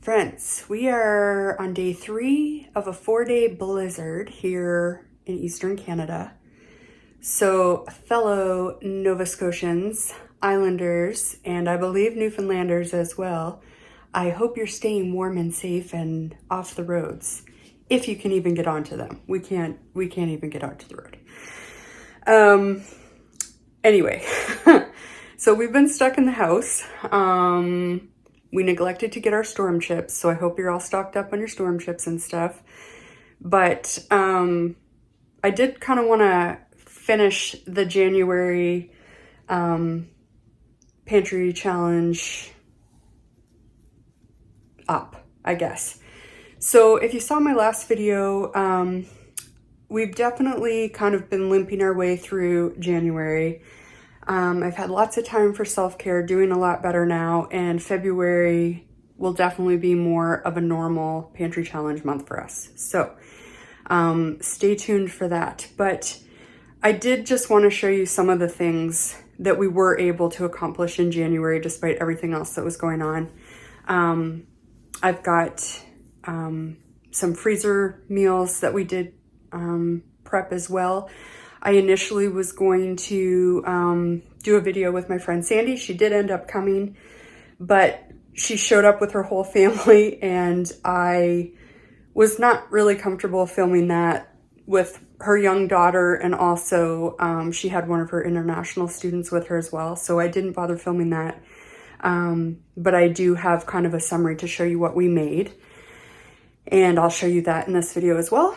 Friends, we are on day 3 of a 4-day blizzard here in Eastern Canada. So fellow Nova Scotians, Islanders, and I believe Newfoundlanders as well, I hope you're staying warm and safe and off the roads, if you can even get onto them. We can't even get onto the road. Anyway, so we've been stuck in the house. We neglected to get our storm chips, so I hope you're all stocked up on your storm chips and stuff. But I did kind of want to finish the January Pantry challenge up, I guess. So if you saw my last video, we've definitely kind of been limping our way through January. I've had lots of time for self-care, doing a lot better now, and February will definitely be more of a normal pantry challenge month for us. So stay tuned for that. But I did just want to show you some of the things that we were able to accomplish in January despite everything else that was going on. I've got some freezer meals that we did prep as well. I initially was going to do a video with my friend Sandy. She did end up coming, but she showed up with her whole family, and I was not really comfortable filming that with her young daughter, and also she had one of her international students with her as well, so I didn't bother filming that. But I do have kind of a summary to show you what we made, and I'll show you that in this video as well.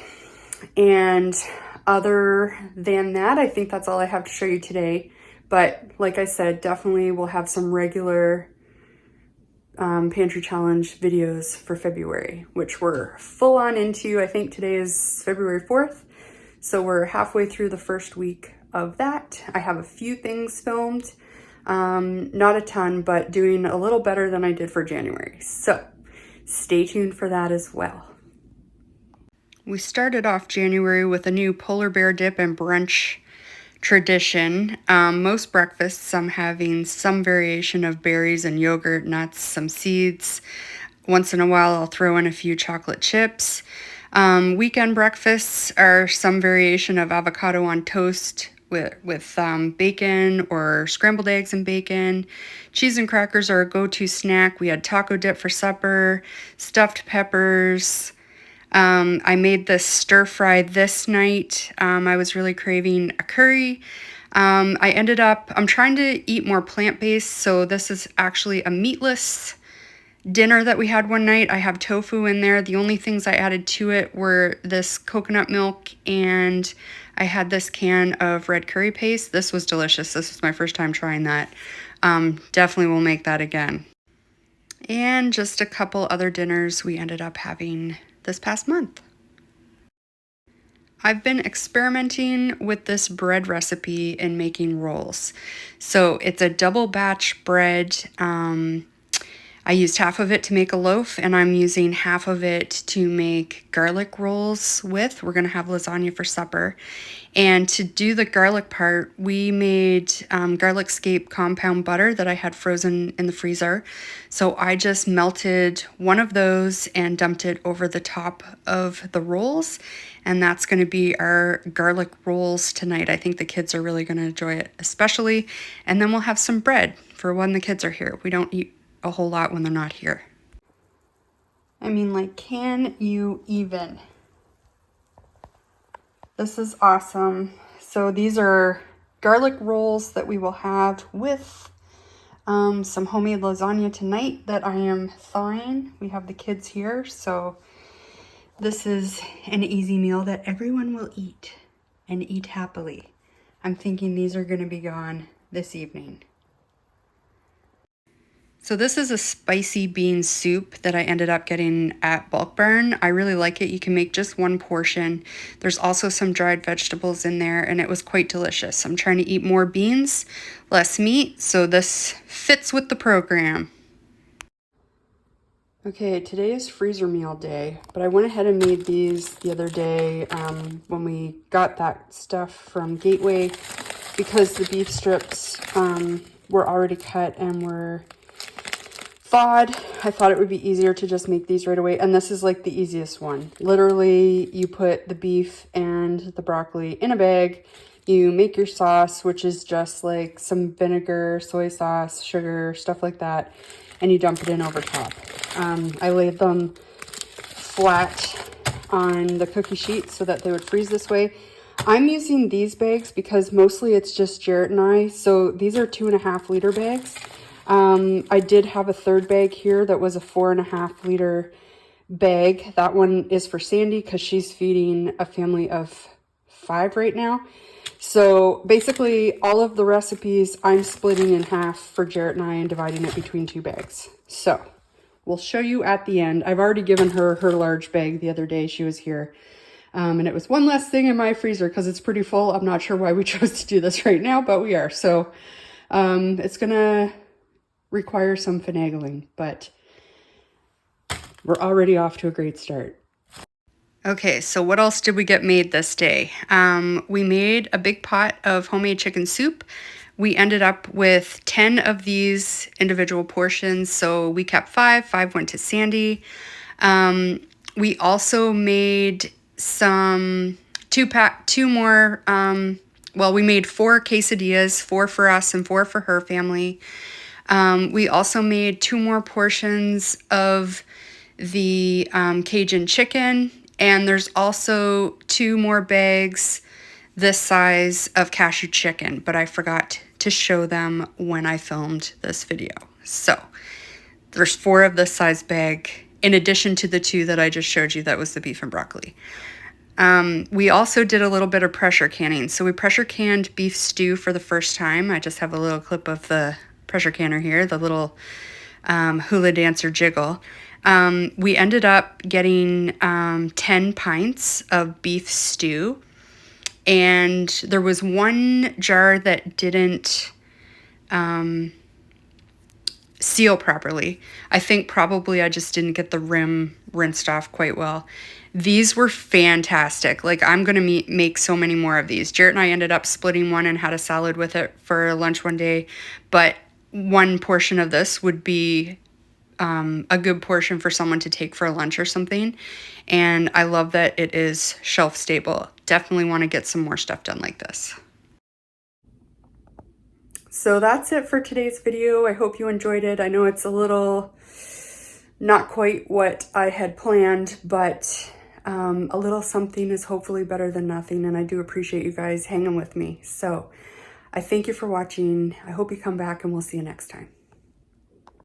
And other than that, I think that's all I have to show you today. But like I said, definitely we'll have some regular pantry challenge videos for February, which we're full on into. I think today is February 4th. So we're halfway through the first week of that. I have a few things filmed, not a ton, but doing a little better than I did for January. So stay tuned for that as well. We started off January with a new polar bear dip and brunch tradition. Most breakfasts, I'm having some variation of berries and yogurt, nuts, some seeds. Once in a while, I'll throw in a few chocolate chips. Weekend breakfasts are some variation of avocado on toast with bacon or scrambled eggs and bacon. Cheese and crackers are a go-to snack. We had taco dip for supper, stuffed peppers. I made this stir fry this night. I was really craving a curry. I'm trying to eat more plant-based, so this is actually a meatless dinner that we had one night. I have tofu in there. The only things I added to it were this coconut milk, and I had this can of red curry paste. This was delicious. This was my first time trying that. Definitely will make that again. And just a couple other dinners we ended up having this past month. I've been experimenting with this bread recipe in making rolls. So it's a double batch bread. I used half of it to make a loaf, and I'm using half of it to make garlic rolls with. We're gonna have lasagna for supper. And to do the garlic part, we made garlic scape compound butter that I had frozen in the freezer. So I just melted one of those and dumped it over the top of the rolls. And that's gonna be our garlic rolls tonight. I think the kids are really gonna enjoy it, especially. And then we'll have some bread for when the kids are here. We don't eat a whole lot when they're not here. I mean, like, can you even? This is awesome. So these are garlic rolls that we will have with some homemade lasagna tonight that I am thawing. We have the kids here, so this is an easy meal that everyone will eat and eat happily. I'm thinking these are going to be gone this evening. So this is a spicy bean soup that I ended up getting at Bulk Barn. I really like it. You can make just one portion. There's also some dried vegetables in there, and it was quite delicious. I'm trying to eat more beans, less meat, so this fits with the program. Okay, today is freezer meal day, but I went ahead and made these the other day when we got that stuff from Gateway, because the beef strips were already cut and were thawed, I thought it would be easier to just make these right away. And this is like the easiest one. Literally, you put the beef and the broccoli in a bag. You make your sauce, which is just like some vinegar, soy sauce, sugar, stuff like that. And you dump it in over top. I laid them flat on the cookie sheet so that they would freeze this way. I'm using these bags because mostly it's just Jarrett and I. So these are 2.5 liter bags. I did have a third bag here that was a 4.5 liter bag. That one is for Sandy because she's feeding a family of 5 right now. So basically all of the recipes I'm splitting in half for Jarrett and I and dividing it between 2 bags. So we'll show you at the end. I've already given her her large bag the other day she was here. And it was one less thing in my freezer because it's pretty full. I'm not sure why we chose to do this right now, but we are. So it's gonna require some finagling, but we're already off to a great start. Okay, so what else did we get made this day? We made a big pot of homemade chicken soup. We ended up with 10 of these individual portions, so we kept 5. 5 went to Sandy. We also made some two more, well, we made 4 quesadillas, 4 for us and 4 for her family. We also made 2 more portions of the Cajun chicken, and there's also 2 more bags this size of cashew chicken, but I forgot to show them when I filmed this video. So there's 4 of this size bag in addition to the 2 that I just showed you that was the beef and broccoli. We also did a little bit of pressure canning. So we pressure canned beef stew for the first time. I just have a little clip of the pressure canner here, the little hula dancer jiggle. We ended up getting 10 pints of beef stew, and there was one jar that didn't seal properly. I think probably I just didn't get the rim rinsed off quite well. These were fantastic. Like, I'm going to make so many more of these. Jarrett and I ended up splitting one and had a salad with it for lunch one day, but one portion of this would be a good portion for someone to take for a lunch or something. And I love that it is shelf stable. Definitely want to get some more stuff done like this. So that's it for today's video. I hope you enjoyed it. I know it's a little not quite what I had planned, but a little something is hopefully better than nothing. And I do appreciate you guys hanging with me. So I thank you for watching. I hope you come back and we'll see you next time.